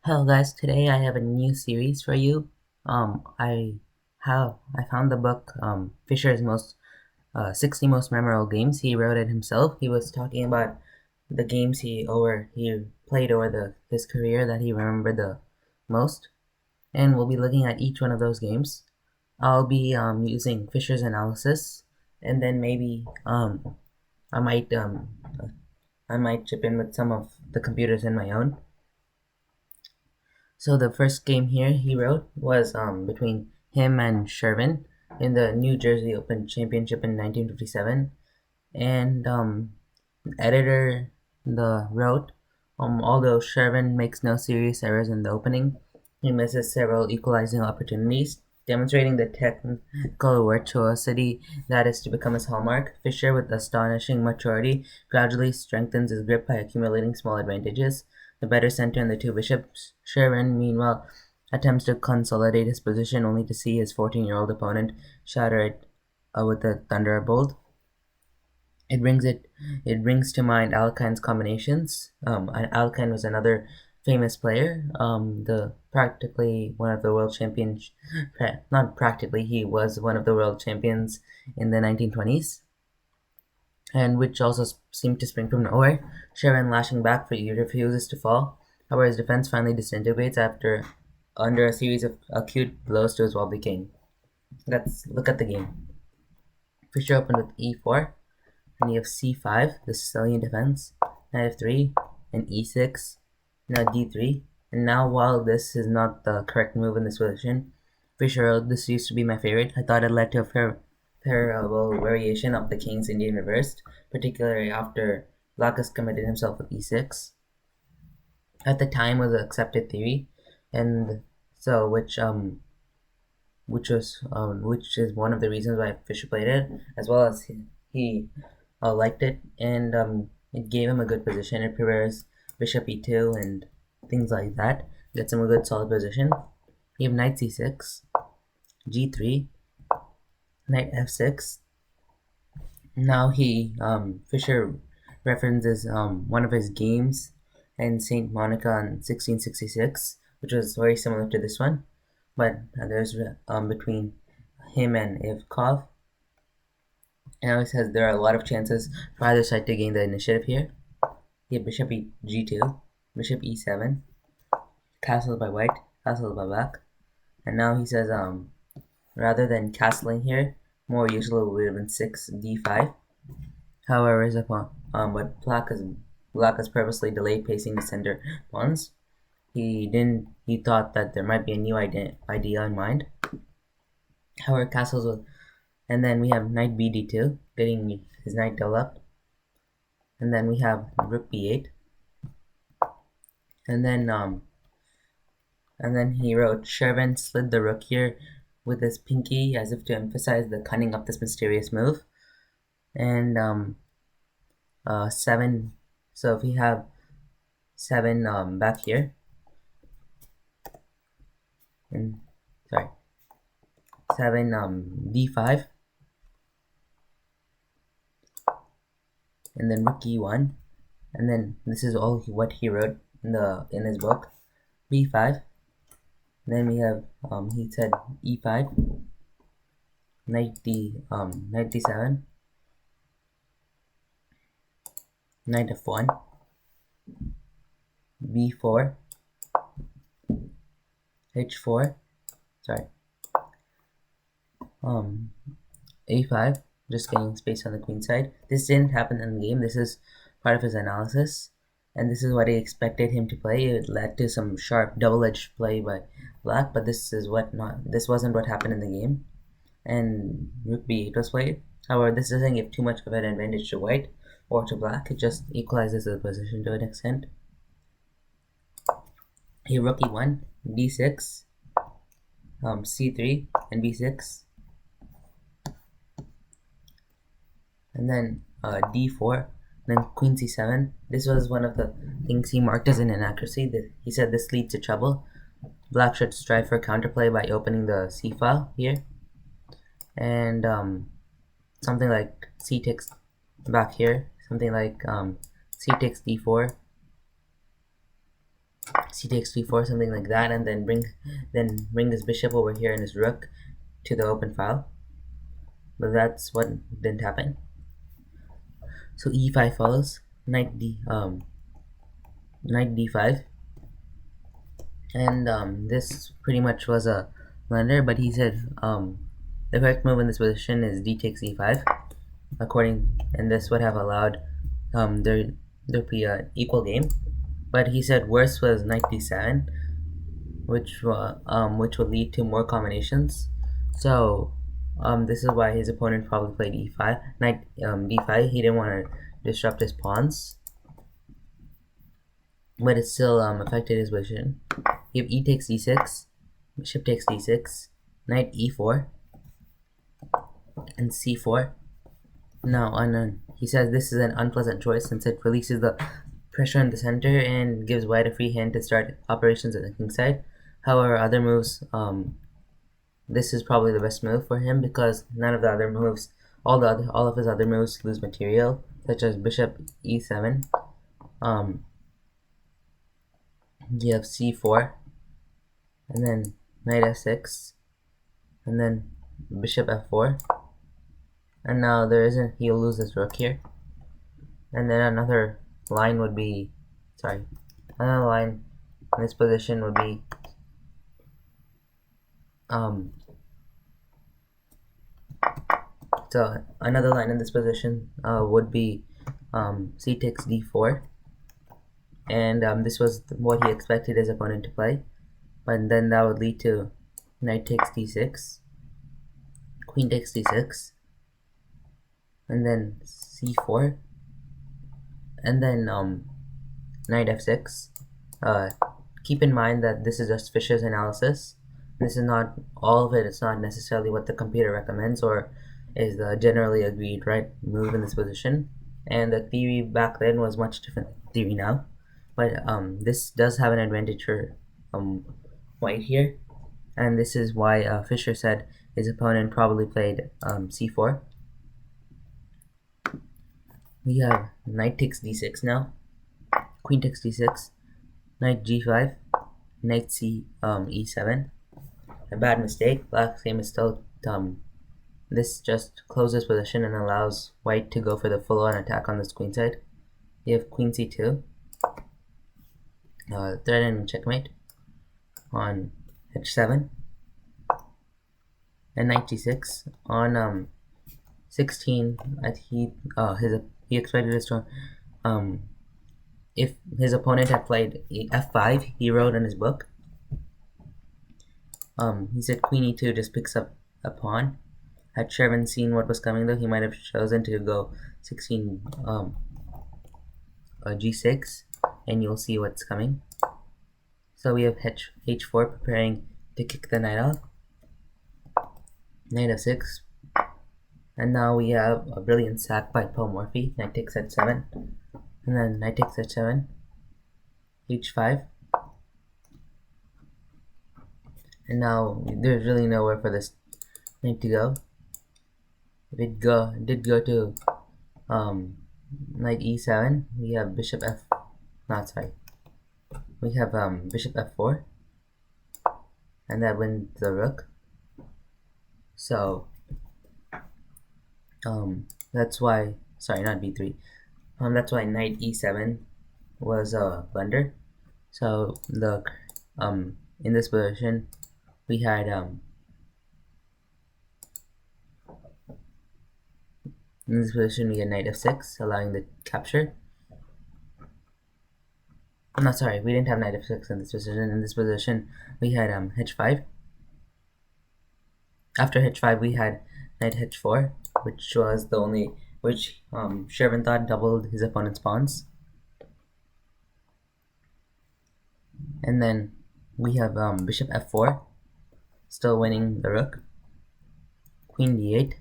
Hello guys, today I have a new series for you. I found the book Fischer's 60 most memorable games. He wrote it himself. He was talking about the games he played over his career that he remembered the most, and we'll be looking at each one of those games. I'll be using Fischer's analysis, and then maybe I might um I might chip in with some of the computers in my own. So the first game here he wrote was between him and Sherwin in the New Jersey Open Championship in 1957, and editor wrote, although Sherwin makes no serious errors in the opening, he misses several equalizing opportunities, demonstrating the technical virtuosity that is to become his hallmark. Fischer, with astonishing maturity, gradually strengthens his grip by accumulating small advantages. The better center and the two bishops. Sherwin, meanwhile, attempts to consolidate his position only to see his 14-year-old opponent shatter it with a thunderbolt. It brings to mind Alekhine combinations. Alekhine was another famous player. The practically one of the world champions. Not practically, he was one of the world champions in the 1920s, and which also seemed to spring from nowhere. Sherwin, lashing back, he refuses to fall. However, his defense finally disintegrates under a series of acute blows to his wobbly king. Let's look at the game. Fischer opened with e4, and you have c5, the Sicilian defense, knight f3, and e6, now d3. And now, while this is not the correct move in this position, Fischer wrote, "This used to be my favorite. I thought it led to a favorable variation of the king's Indian reversed, particularly after Black has committed himself with e6. At the time was an accepted theory, and so which is one of the reasons why Fischer played it, as well as he liked it, and it gave him a good position. It prepares bishop e2 and things like that, gets him a good solid position. You have knight c6, g3, knight f6. Now Fischer references one of his games in St. Monica in 1666, which was very similar to this one, but there's between him and Ivkov. And it says there are a lot of chances for either side to gain the initiative here. You have bishop g2, bishop e7, castle by white, castle by black. And now he says rather than castling here, more usually would have been 6 d5. However, but black has purposely delayed pacing the center pawns. He thought that there might be a new idea in mind. However, castles will, and then we have knight bd2, getting his knight developed. And then we have rook b8. And then he wrote, Sherwin slid the rook here with his pinky as if to emphasize the cunning of this mysterious move. And 7, so if we have 7 back here, and 7 d5, and then rook e1, and then this is all what he wrote in his book, b5. Then we have he said e5, knight d7, knight f1, b4, h4, a5, just getting space on the queen side. This didn't happen in the game. This is part of his analysis, and this is what he expected him to play. It led to some sharp double-edged play by black, but this wasn't what happened in the game. And rook b8 was played. However, this doesn't give too much of an advantage to white or to black. It just equalizes the position to an extent. Here, rook e1, d6, c3, and b6. And then d4, then queen c7. This was one of the things he marked as an inaccuracy. He said this leads to trouble. Black should strive for counterplay by opening the c file here, and something like c takes back here, something like c takes d4, c takes d4, something like that, and then bring this bishop over here and his rook to the open file. But that's what didn't happen. So e5 follows, knight d5, and this pretty much was a blunder. But he said the correct move in this position is d takes e5, and this would have allowed there be an equal game. But he said worse was knight d7, which would lead to more combinations. So this is why his opponent probably played e5, knight d5. He didn't want to disrupt his pawns, but it still affected his position. You have e takes d6, bishop takes d6, knight e4, and c4. Now, he says this is an unpleasant choice since it releases the pressure in the center and gives white a free hand to start operations at the king side. However, other moves, this is probably the best move for him because none of the other moves, all of his other moves lose material, such as bishop e7. You have c4, and then knight f6, and then bishop f4. And now he'll lose his rook here. And then another line would be, another line in this position would be, so another line in this position would be c takes d4. And this was what he expected his opponent to play. But then that would lead to knight takes d6, queen takes d6, and then c4, and then knight f6. Keep in mind that this is just Fischer's analysis. This is not all of it. It's not necessarily what the computer recommends or is the generally agreed right move in this position. And the theory back then was much different than the theory now. But this does have an advantage for white here, and this is why Fischer said his opponent probably played c4. We have knight takes d6 now, queen takes d6, knight g5, knight e7. A bad mistake. Black's game is still this just closes position and allows white to go for the full-on attack on this queen side. You have queen c2, threatening checkmate on h7, and knight g6 on 16. He expected this to if his opponent had played f5, he wrote in his book. He said queen e2 just picks up a pawn. Had Sherwin seen what was coming though, he might have chosen to go 16 g6, and you'll see what's coming. So we have h4 preparing to kick the knight off, knight f6, and now we have a brilliant sack by Paul Morphy, knight takes h7, and then knight takes h7, h5, and now there's really nowhere for this knight to go. It did go to knight e7. We have bishop we have bishop f4, and that wins the rook. So that's why, not b3. That's why knight e7 was a blunder. So the in this position we had knight f6, allowing the capture. We didn't have knight f6 in this position. In this position, we had h5. After h5, we had knight h4, which Sherwin thought doubled his opponent's pawns. And then we have bishop f4, still winning the rook. Queen d8,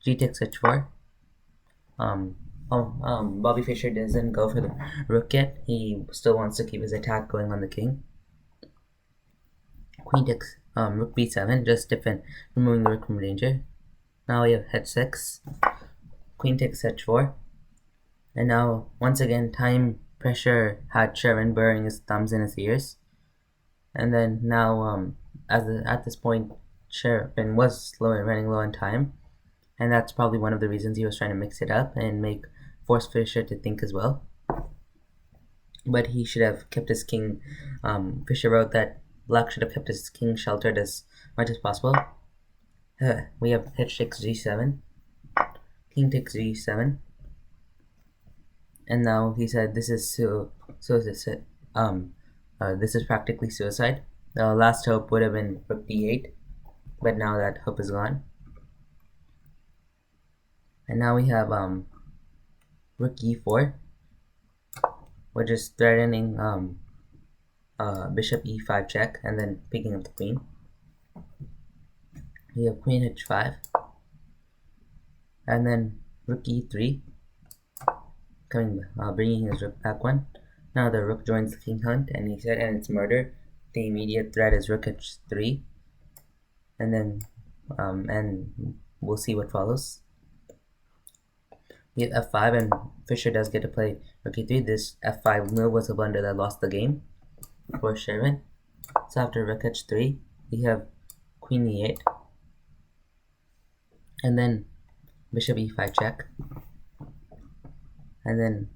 g takes h4. Bobby Fischer doesn't go for the rook yet. He still wants to keep his attack going on the king. Queen takes rook b7, just removing the rook from danger. Now we have h6, queen takes h4, and now once again time Fischer had Sherwin burying his thumbs in his ears, and then now at this point Sherwin was running low on time, and that's probably one of the reasons he was trying to mix it up and force Fischer to think as well. But he should have kept his king. Fischer wrote that black should have kept his king sheltered as much as possible. We have h6 g7, king takes g7, and now he said this is this is practically suicide. The last hope would have been rook d8, but now that hope is gone. And now we have rook e4, which is threatening bishop e5 check and then picking up the queen. We have queen h5, and then rook e3, bringing his rook back one. Now the rook joins the king hunt, and he said, and it's murder. The immediate threat is rook h3, and then and we'll see what follows. We have f5, and Fischer does get to play rook e3. This f5 move was a blunder that lost the game for Sherwin. So after rook h3, we have queen e8, and then bishop e5 check, and then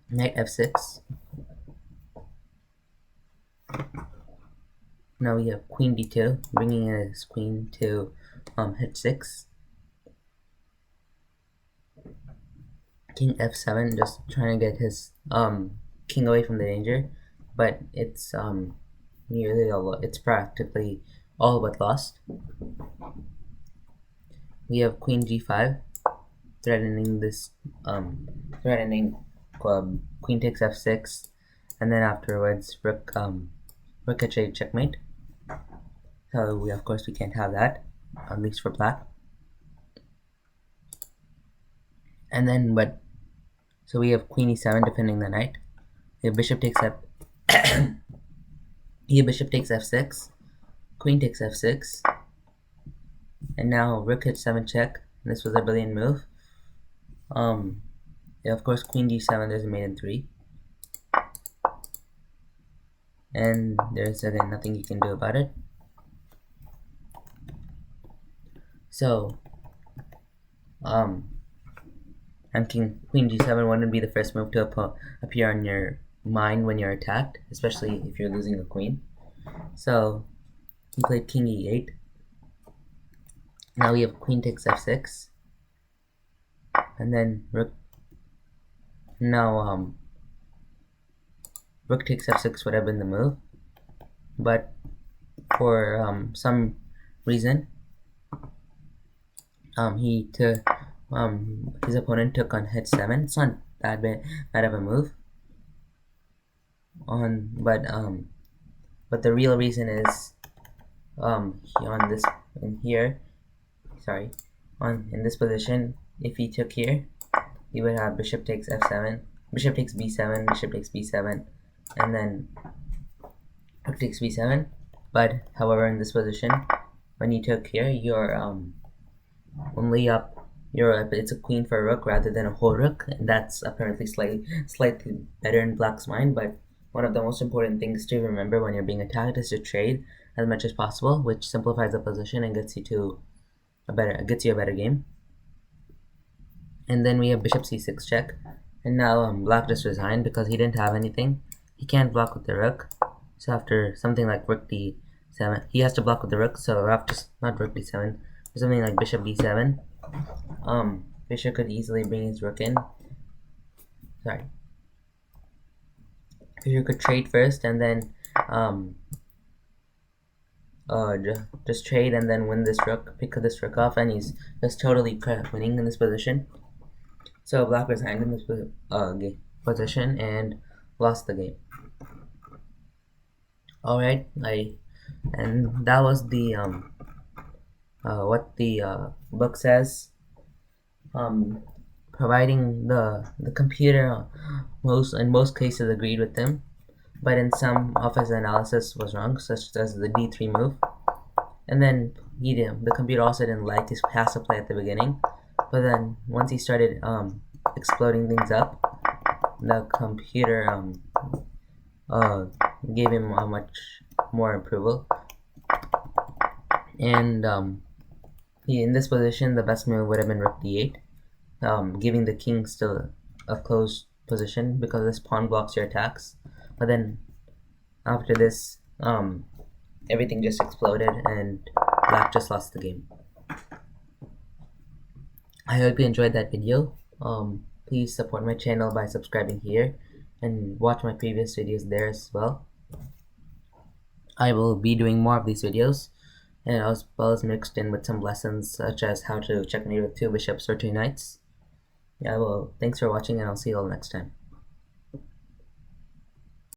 knight f6. Now we have queen d2, bringing his queen to h6. King f7, just trying to get his king away from the danger, but it's it's practically all but lost. We have queen g5, threatening this queen takes f6, and then afterwards rook h8 checkmate. So of course we can't have that, at least for black. And then so we have queen e7 defending the knight. We have bishop takes bishop takes f6, queen takes f6, and now rook h7 check. This was a brilliant move. Of course, queen g7, there's a mate in 3, and there's again nothing you can do about it. So and queen g7 wouldn't be the first move to appear on your mind when you're attacked, especially if you're losing a queen. So he played king e8. Now we have queen takes f6, and then rook. Now rook takes f6 would have been the move, but for some reason his opponent took on h7. It's not that bad of a move. But the real reason is in this position, if he took here, he would have bishop takes f7, bishop takes b7, bishop takes b7, and then rook takes b7. But however, in this position, when you took here, you're only up. It's a queen for a rook rather than a whole rook, and that's apparently slightly better in black's mind. But one of the most important things to remember when you're being attacked is to trade as much as possible, which simplifies the position and gets you a better game. And then we have bishop c6 check, and now black just resigned because he didn't have anything. He can't block with the rook, so after something like rook d7, he has to block with the rook. So after not rook d7, something like bishop d7, Fischer could easily bring his rook in. Fischer could trade first and then just trade and then win this rook, pick this rook off, and he's just totally winning in this position. So black resigned in this position and lost the game. Alright, and that was the what the book says. Providing the computer in most cases agreed with them, but in some of his analysis was wrong, such as the d3 move. And then the computer also didn't like his passive play at the beginning, but then once he started exploding things up, the computer gave him a much more approval, and he, in this position, the best move would have been rook d8, giving the king still a closed position because this pawn blocks your attacks. But then after this, everything just exploded and black just lost the game. I hope you enjoyed that video. Please support my channel by subscribing here and watch my previous videos there as well. I will be doing more of these videos, and as well as mixed in with some lessons such as how to checkmate with 2 bishops or 2 knights. Thanks for watching, and I'll see you all next time.